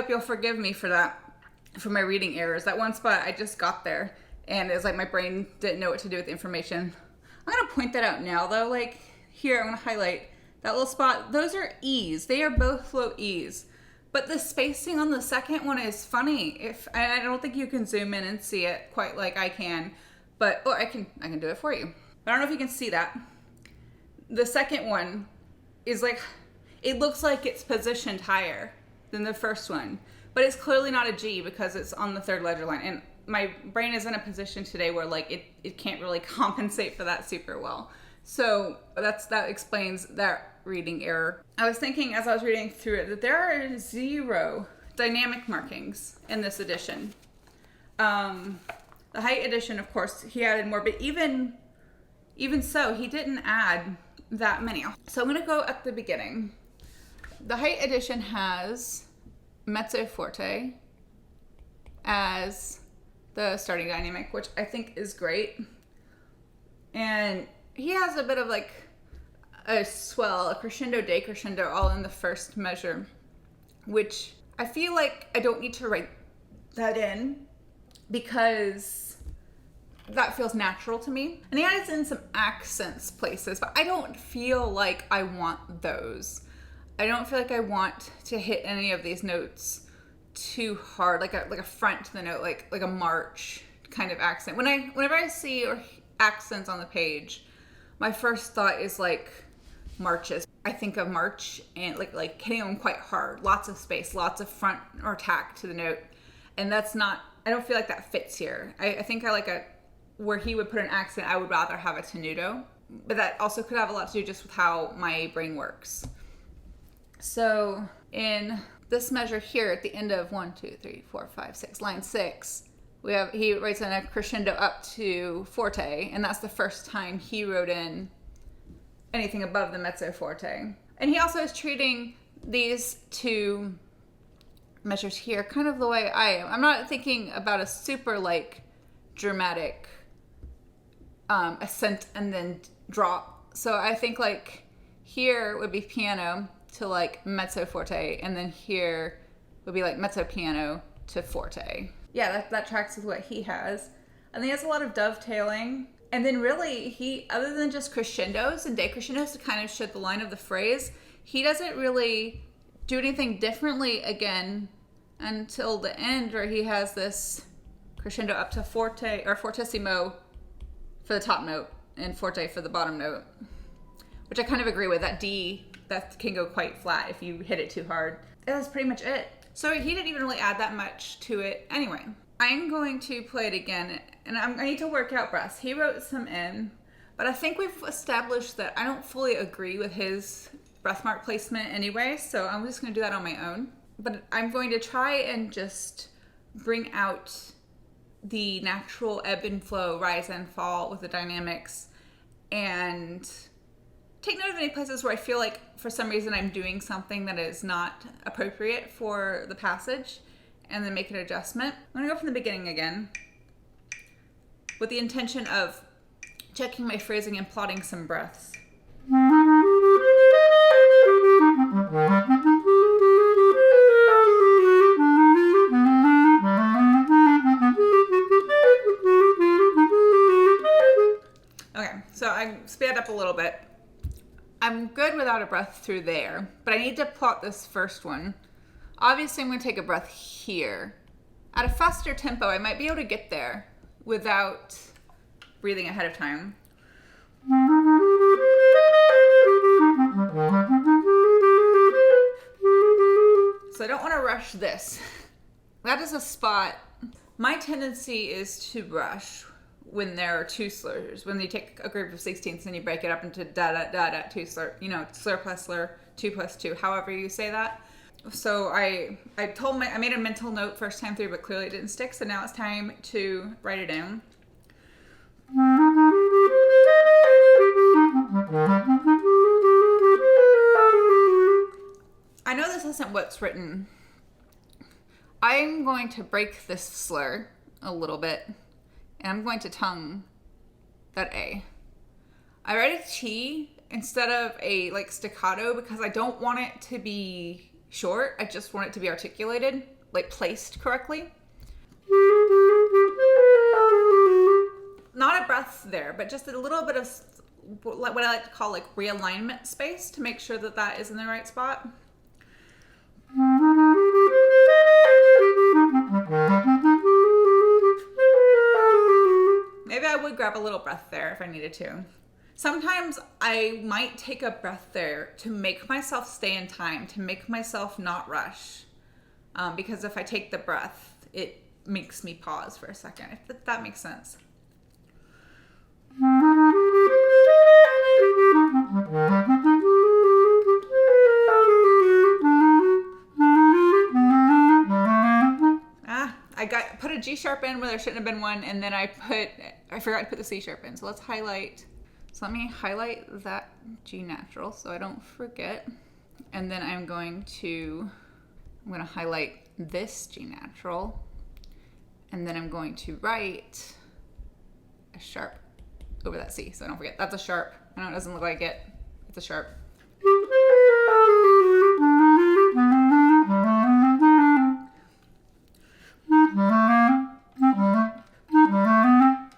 hope you'll forgive me for that, for my reading errors. That one spot, I just got there, and it's like my brain didn't know what to do with the information. I'm going to point that out now, though. Like, here, I'm going to highlight that little spot. Those are E's. They are both low E's. But the spacing on the second one is funny. I don't think you can zoom in and see it quite like I can, but I can do it for you. But I don't know if you can see that. The second one is like, it looks like it's positioned higher than the first one, but it's clearly not a G because it's on the third ledger line. And my brain is in a position today where like it can't really compensate for that super well. So that explains that reading error. I was thinking as I was reading through it that there are 0 dynamic markings in this edition. The height edition, of course, he added more, but even so, he didn't add that many. So I'm going to go at the beginning. The height edition has mezzo forte as the starting dynamic, which I think is great. And he has a bit of like a swell, a crescendo, decrescendo, all in the first measure, which I feel like I don't need to write that in because that feels natural to me. And he adds in some accents places, but I don't feel like I want those. I don't feel like I want to hit any of these notes too hard, like a front to the note, like a march kind of accent. Whenever I see accents on the page, my first thought is like marches. I think of march and like hitting them quite hard, lots of space, lots of front or tack to the note, and that's not. I don't feel like that fits here. I think I like where he would put an accent. I would rather have a tenuto, but that also could have a lot to do just with how my brain works. So in this measure here, at the end of 1, 2, 3, 4, 5, 6, line 6. He writes in a crescendo up to forte, and that's the first time he wrote in anything above the mezzo forte. And he also is treating these 2 measures here kind of the way I am. I'm not thinking about a super like dramatic ascent and then drop. So I think like here would be piano to like mezzo forte, and then here would be like mezzo piano to forte. Yeah, that tracks with what he has. And he has a lot of dovetailing. And then really, he, other than just crescendos and decrescendos to kind of shed the line of the phrase, he doesn't really do anything differently again until the end, where he has this crescendo up to forte, or fortissimo for the top note, and forte for the bottom note. Which I kind of agree with. That D, that can go quite flat if you hit it too hard. That's pretty much it. So he didn't even really add that much to it. Anyway, I'm going to play it again, and I need to work out breaths. He wrote some in, but I think we've established that I don't fully agree with his breath mark placement anyway, so I'm just going to do that on my own. But I'm going to try and just bring out the natural ebb and flow, rise and fall with the dynamics, and take note of any places where I feel like for some reason I'm doing something that is not appropriate for the passage, and then make an adjustment. I'm gonna go from the beginning again with the intention of checking my phrasing and plotting some breaths. Okay, so I sped up a little bit. I'm good without a breath through there, but I need to plot this first one. Obviously, I'm going to take a breath here. At a faster tempo, I might be able to get there without breathing ahead of time. So I don't want to rush this. That is a spot. My tendency is to rush when there are 2 slurs. When you take a group of 16ths and you break it up into da-da-da-da, 2 slur, slur plus slur, 2 plus 2, however you say that. So I made a mental note first time through, but clearly it didn't stick, so now it's time to write it in. I know this isn't what's written. I'm going to break this slur a little bit, and I'm going to tongue that A. I write a T instead of a staccato because I don't want it to be short. I just want it to be articulated. like placed correctly. Not a breath there, but just a little bit of what I like to call like realignment space to make sure that that is in the right spot. Maybe I would grab a little breath there if I needed to. Sometimes I might take a breath there to make myself stay in time, to make myself not rush. Because if I take the breath, it makes me pause for a second, if that makes sense. I put a G sharp in where there shouldn't have been one, and then I forgot to put the C sharp in. So let's highlight. So let me highlight that G natural so I don't forget. And then I'm going to highlight this G natural, and then I'm going to write a sharp over that C so I don't forget. That's a sharp. I know it doesn't look like it. It's a sharp.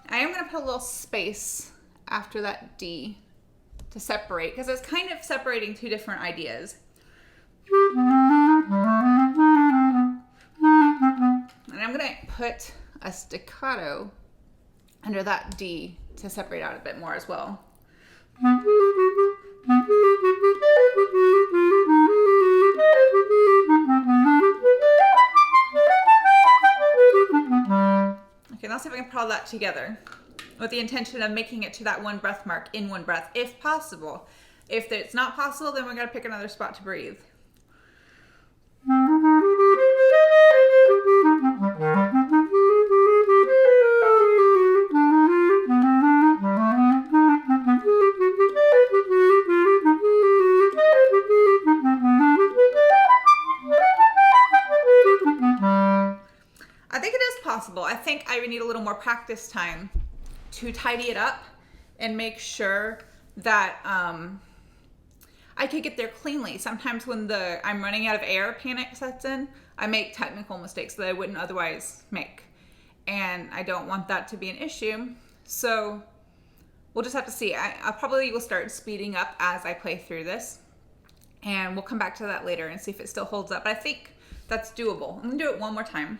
I am going to put a little space after that D to separate, because it's kind of separating two different ideas. And I'm going to put a staccato under that D to separate out a bit more as well. Okay, now see if I can put all that together with the intention of making it to that one breath mark in one breath, if possible. If it's not possible, then we're going to pick another spot to breathe. I think it is possible. I think I would need a little more practice time to tidy it up and make sure that I could get there cleanly. Sometimes when I'm running out of air panic sets in, I make technical mistakes that I wouldn't otherwise make. And I don't want that to be an issue. So we'll just have to see. I probably will start speeding up as I play through this. And we'll come back to that later and see if it still holds up. But I think that's doable. I'm gonna do it one more time.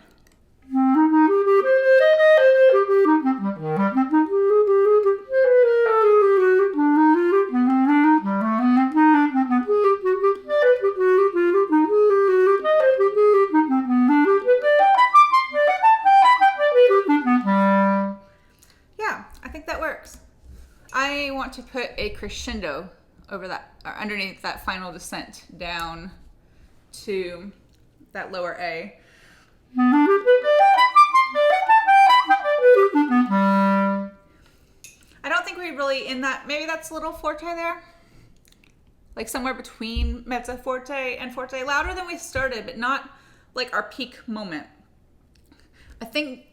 Yeah, I think that works. I want to put a crescendo over that, or underneath that final descent down to that lower A. I don't think we really in that, maybe that's a little forte there. Like somewhere between mezzo forte and forte. Louder than we started, but not like our peak moment. I think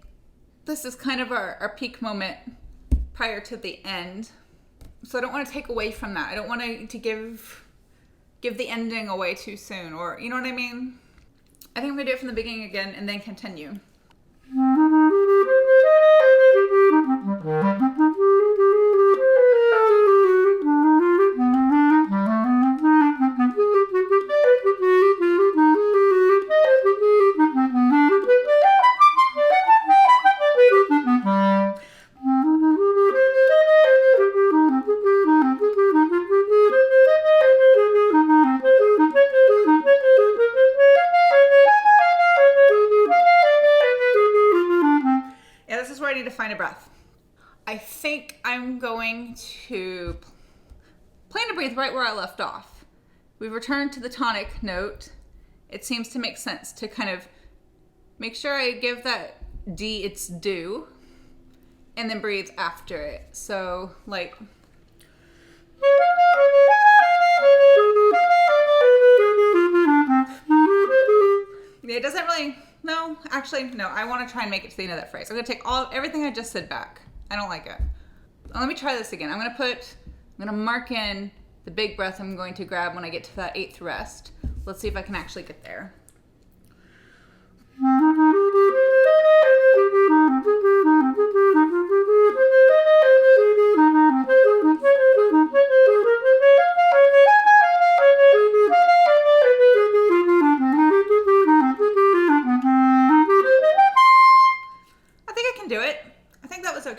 this is kind of our peak moment prior to the end. So I don't want to take away from that. I don't want to give the ending away too soon, or you know what I mean? I think I'm gonna do it from the beginning again and then continue. To find a breath. I think I'm going to plan to breathe right where I left off. We've returned to the tonic note. It seems to make sense to kind of make sure I give that D its due and then breathe after it. So like it doesn't really. No, actually, no. I want to try and make it to the end of that phrase. I'm going to take everything I just said back. I don't like it. Let me try this again. I'm going to mark in the big breath I'm going to grab when I get to that 8th rest. Let's see if I can actually get there.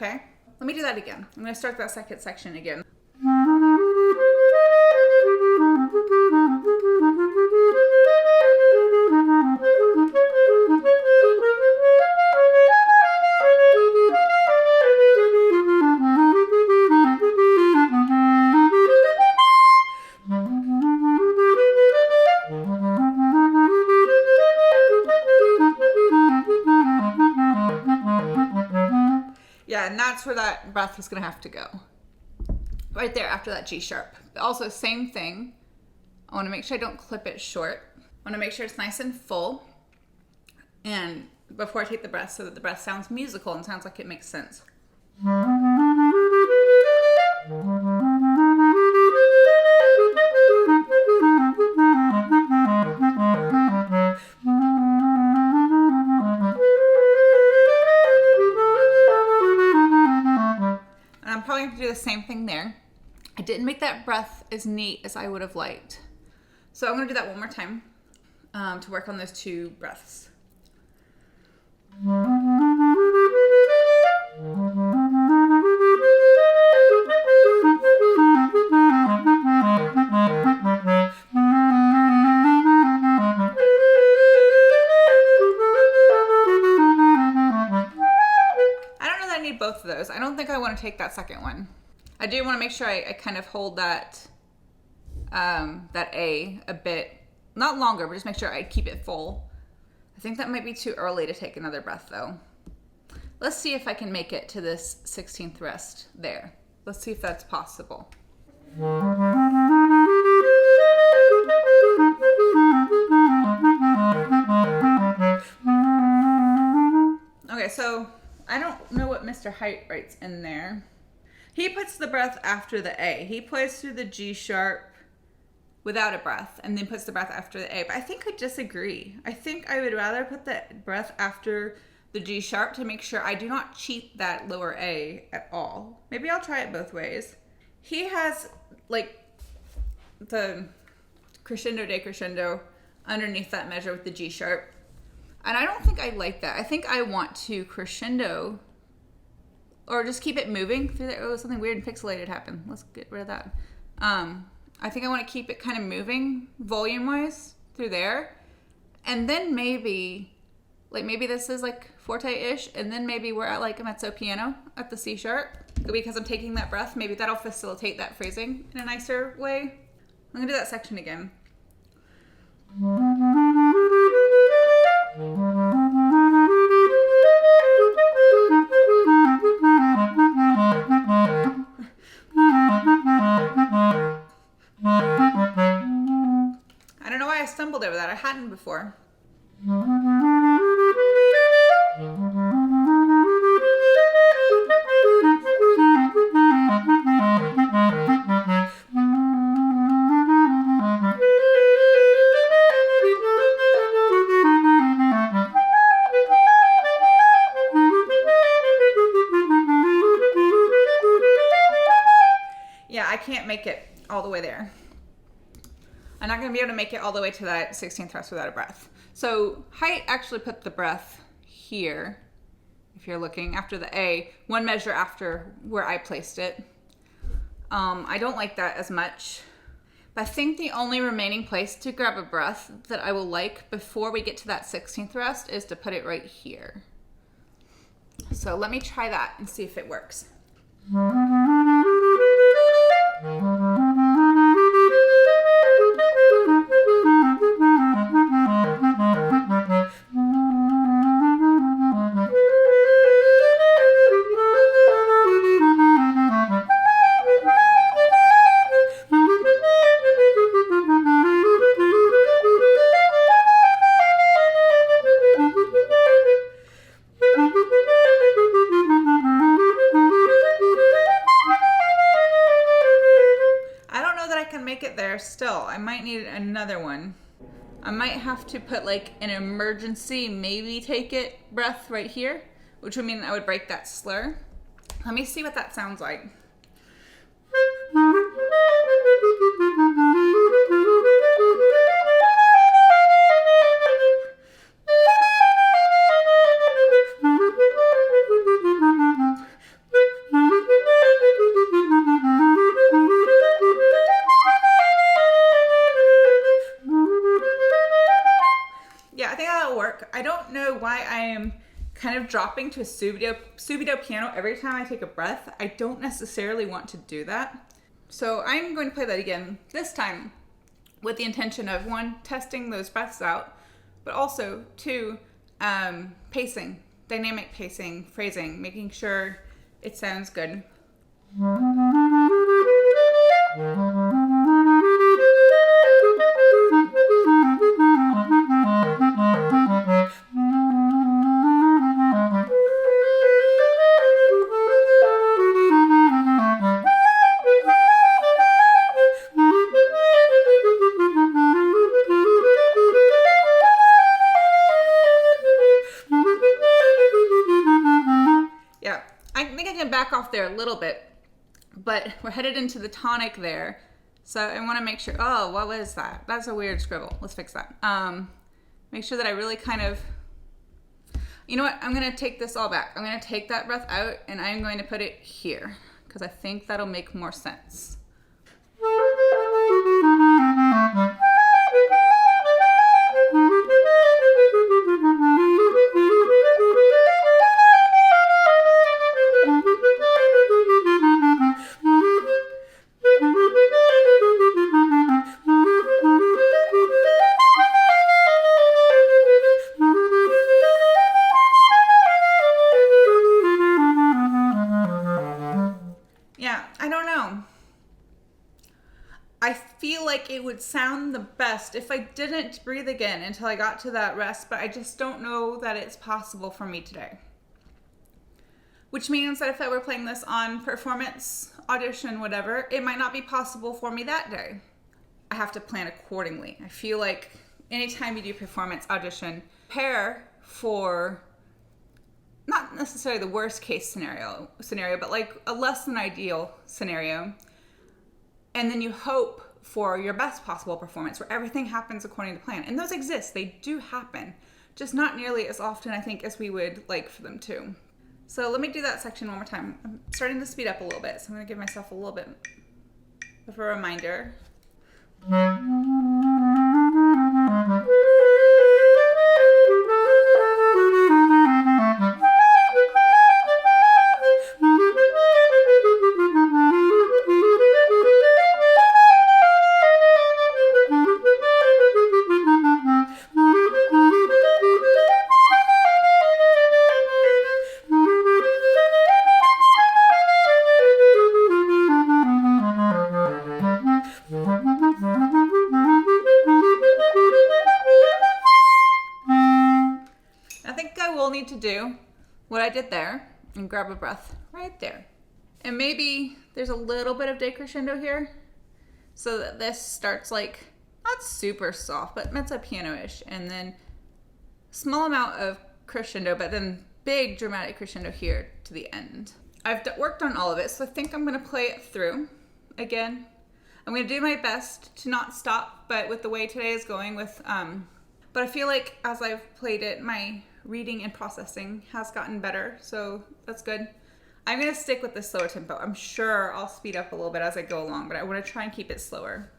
Okay, let me do that again. I'm going to start that second section again. Yeah, and that's where that breath is going to have to go. Right there after that G sharp. But also, same thing. I want to make sure I don't clip it short. I want to make sure it's nice and full. And before I take the breath, so that the breath sounds musical and sounds like it makes sense. To do the same thing there. I didn't make that breath as neat as I would have liked. So I'm going to do that one more time to work on those two breaths. Both of those. I don't think I want to take that second one. I do want to make sure I kind of hold that that A a bit, not longer, but just make sure I keep it full. I think that might be too early to take another breath though. Let's see if I can make it to this 16th rest there. Let's see if that's possible. Okay, so I don't know what Mr. Height writes in there. He puts the breath after the A. He plays through the G sharp without a breath and then puts the breath after the A. But I think I disagree. I think I would rather put the breath after the G sharp to make sure I do not cheat that lower A at all. Maybe I'll try it both ways. He has like the crescendo decrescendo underneath that measure with the G sharp. And I don't think I like that. I think I want to crescendo or just keep it moving through there. Oh, something weird and pixelated happened. Let's get rid of that. I think I want to keep it kind of moving volume-wise through there. And then maybe this is like forte-ish. And then maybe we're at like a mezzo piano at the C sharp. Because I'm taking that breath, maybe that'll facilitate that phrasing in a nicer way. I'm going to do that section again. I don't know why I stumbled over that. I hadn't before. Yeah, I can't make it all the way there. I'm not going to be able to make it all the way to that 16th rest without a breath. So Height actually put the breath here, if you're looking, after the A, one measure after where I placed it. I don't like that as much. But I think the only remaining place to grab a breath that I will like before we get to that 16th rest is to put it right here. So let me try that and see if it works. Still, I might need another one. I might have to put like an emergency, maybe take it breath right here, which would mean I would break that slur. Let me see what that sounds like. am kind of dropping to a subito piano every time I take a breath. I don't necessarily want to do that. So I'm going to play that again, this time with the intention of, one, testing those breaths out, but also, two, pacing, dynamic pacing, phrasing, making sure it sounds good. Yeah, I think I can back off there a little bit, but we're headed into the tonic there. So I want to make sure, oh, what was that? That's a weird scribble. Let's fix that. Make sure that I really kind of, you know what? I'm going to take this all back. I'm going to take that breath out and I'm going to put it here because I think that'll make more sense. I feel like it would sound the best if I didn't breathe again until I got to that rest, but I just don't know that it's possible for me today. Which means that if I were playing this on performance, audition, whatever, it might not be possible for me that day. I have to plan accordingly. I feel like anytime you do performance, audition, prepare for not necessarily the worst case scenario, but like a less than ideal scenario. And then you hope for your best possible performance where everything happens according to plan. And those exist, they do happen, just not nearly as often, I think, as we would like for them to. So let me do that section one more time. I'm starting to speed up a little bit, so I'm gonna give myself a little bit of a reminder. Need to do what I did there and grab a breath right there. And maybe there's a little bit of decrescendo here so that this starts like not super soft, but mezzo piano-ish, and then small amount of crescendo, but then big dramatic crescendo here to the end. I've worked on all of it, so I think I'm going to play it through again. I'm going to do my best to not stop, but with the way today is going with but I feel like as I've played it, my reading and processing has gotten better, so that's good. I'm gonna stick with the slower tempo. I'm sure I'll speed up a little bit as I go along, but I wanna try and keep it slower.